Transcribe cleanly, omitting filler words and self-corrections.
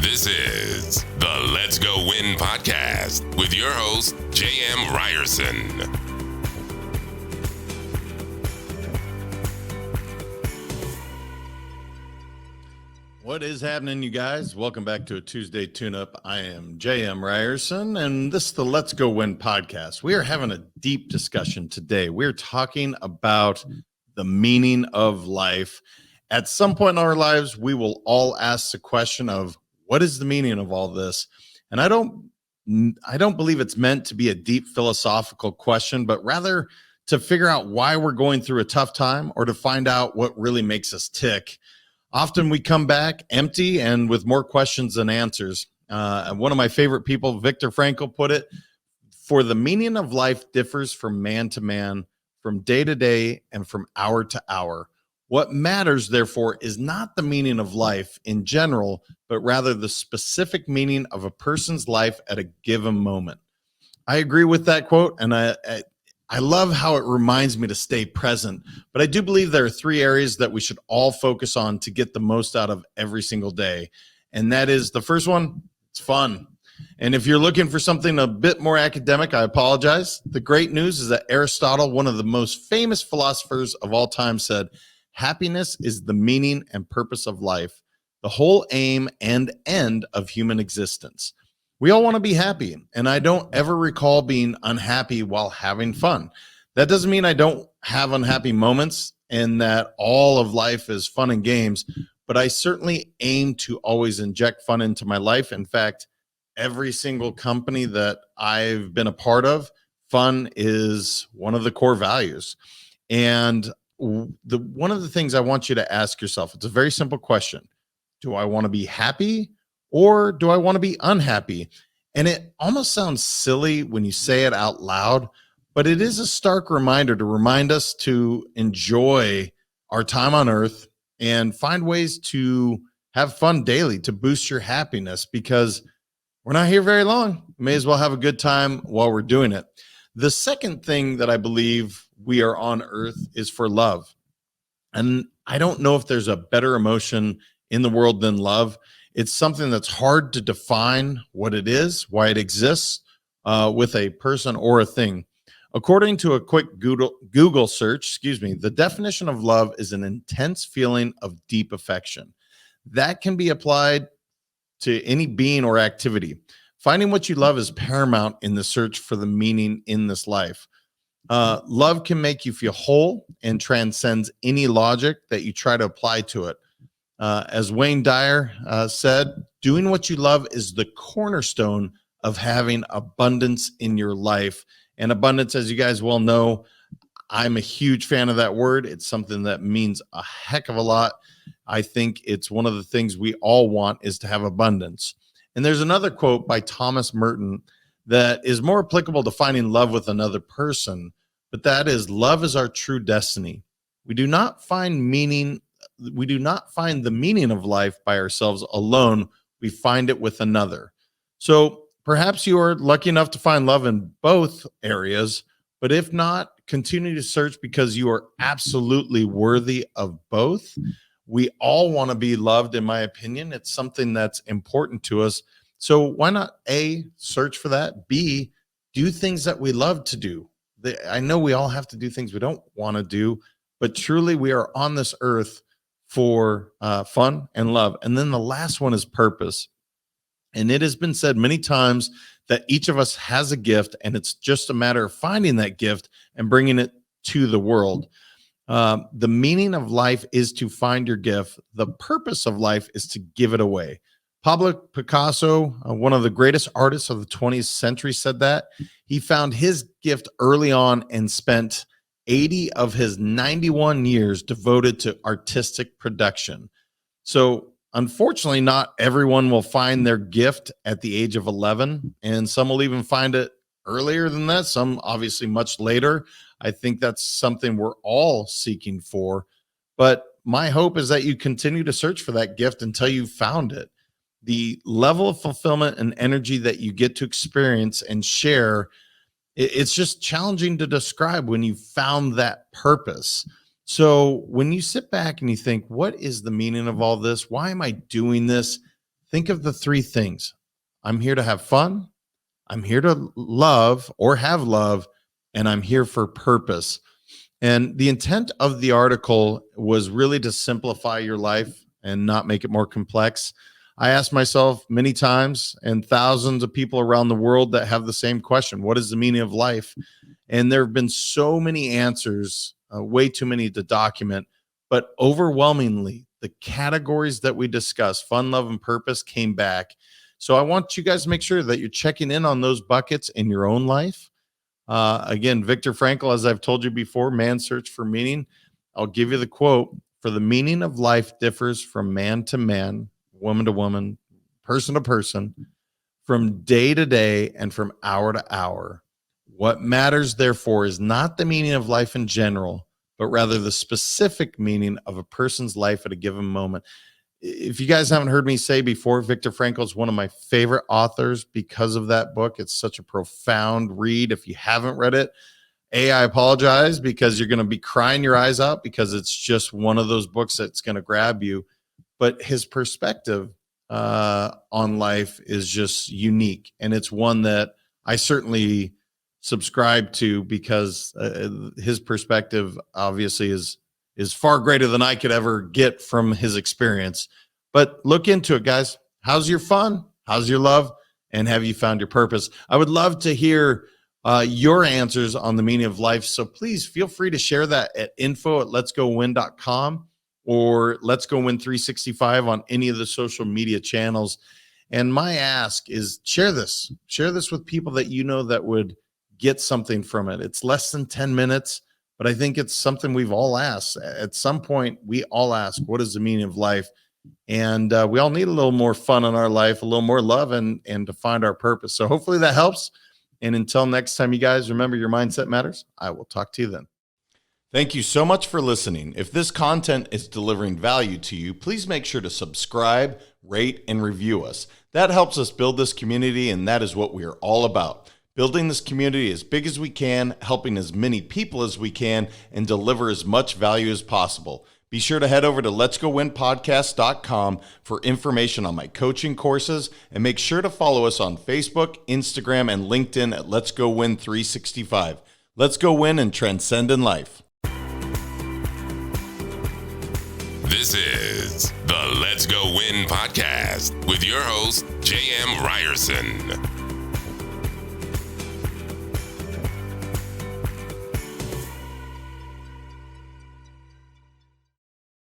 This is the Let's Go Win podcast with your host, J.M. Ryerson. What is happening, you guys? Welcome back to a Tuesday tune-up. I am J.M. Ryerson, and this is the Let's Go Win podcast. We are having a deep discussion today. We're talking about the meaning of life. At some point in our lives, we will all ask the question of, what is the meaning of all this? And I don't believe it's meant to be a deep philosophical question, but rather to figure out why we're going through a tough time or to find out what really makes us tick. Often we come back empty and with more questions than answers. One of my favorite people, Viktor Frankl, put it, for the meaning of life differs from man to man, from day to day, and from hour to hour. What matters, therefore, is not the meaning of life in general, but rather the specific meaning of a person's life at a given moment. I agree with that quote, and I love how it reminds me to stay present. But I do believe there are three areas that we should all focus on to get the most out of every single day. And that is, the first one, it's fun. And if you're looking for something a bit more academic, I apologize. The great news is that Aristotle, one of the most famous philosophers of all time, said, happiness is the meaning and purpose of life, the whole aim and end of human existence. We all want to be happy, and I don't ever recall being unhappy while having fun. That doesn't mean I don't have unhappy moments and that all of life is fun and games, but I certainly aim to always inject fun into my life. In fact, every single company that I've been a part of, fun is one of the core values. And one of the things I want you to ask yourself, it's a very simple question. Do I want to be happy or do I want to be unhappy? And it almost sounds silly when you say it out loud, but it is a stark reminder to remind us to enjoy our time on earth and find ways to have fun daily to boost your happiness, because we're not here very long. May as well have a good time while we're doing it. The second thing that I believe we are on earth is for love. And I don't know if there's a better emotion in the world than love. It's something that's hard to define what it is, why it exists with a person or a thing. According to a quick Google search, the definition of love is an intense feeling of deep affection. That can be applied to any being or activity. Finding what you love is paramount in the search for the meaning in this life. Love can make you feel whole and transcends any logic that you try to apply to it. As Wayne Dyer said, doing what you love is the cornerstone of having abundance in your life. And abundance, as you guys well know, I'm a huge fan of that word. It's something that means a heck of a lot. I think it's one of the things we all want is to have abundance. And there's another quote by Thomas Merton that is more applicable to finding love with another person, but that is, love is our true destiny. We do not find the meaning of life by ourselves alone. We find it with another. So perhaps you are lucky enough to find love in both areas, but if not, continue to search, because you are absolutely worthy of both. We all want to be loved, in my opinion. It's something that's important to us. So why not A, search for that, B, do things that we love to do. I know we all have to do things we don't want to do, but truly we are on this earth for fun and love. And then the last one is purpose. And it has been said many times that each of us has a gift, and it's just a matter of finding that gift and bringing it to the world. The meaning of life is to find your gift. The purpose of life is to give it away. Pablo Picasso, one of the greatest artists of the 20th century, said that. He found his gift early on and spent 80 of his 91 years devoted to artistic production. So unfortunately, not everyone will find their gift at the age of 11, and some will even find it earlier than that, some obviously much later. I think that's something we're all seeking for. But my hope is that you continue to search for that gift until you found it. The level of fulfillment and energy that you get to experience and share, it's just challenging to describe when you found that purpose. So when you sit back and you think, what is the meaning of all this? Why am I doing this? think of the three things. I'm here to have fun, I'm here to love or have love, and I'm here for purpose. And the intent of the article was really to simplify your life and not make it more complex. I asked myself many times, and thousands of people around the world that have the same question: what is the meaning of life? And there have been so many answers, way too many to document. But overwhelmingly, the categories that we discussed, fun, love, and purpose, came back. So I want you guys to make sure that you're checking in on those buckets in your own life. Again, Viktor Frankl, as I've told you before, Man's Search for Meaning. I'll give you the quote: for the meaning of life differs from man to man, woman to woman, person to person, from day to day, and from hour to hour. What matters, therefore, is not the meaning of life in general, but rather the specific meaning of a person's life at a given moment. If you guys haven't heard me say before, Viktor Frankl is one of my favorite authors because of that book. It's such a profound read. If you haven't read it, I apologize, because you're going to be crying your eyes out, because it's just one of those books that's going to grab you. But his perspective on life is just unique. And it's one that I certainly subscribe to, because his perspective obviously is far greater than I could ever get from his experience. But look into it, guys. How's your fun? How's your love? And have you found your purpose? I would love to hear your answers on the meaning of life. So please feel free to share that at info@letsgowin.com or Let's Go Win 365 on any of the social media channels. And my ask is share this with people that you know that would get something from it. It's less than 10 minutes. But I think it's something we've all asked. At some point, we all ask, what is the meaning of life? And we all need a little more fun in our life, a little more love, and to find our purpose. So hopefully that helps. And until next time, you guys, remember, your mindset matters. I will talk to you then. Thank you so much for listening. If this content is delivering value to you, please make sure to subscribe, rate, and review us. That helps us build this community, and that is what we are all about. Building this community as big as we can, helping as many people as we can, and deliver as much value as possible. Be sure to head over to letsgowinpodcast.com for information on my coaching courses, and make sure to follow us on Facebook, Instagram, and LinkedIn at Let's Go Win 365. Let's go win and transcend in life. This is the Let's Go Win podcast with your host, J.M. Ryerson.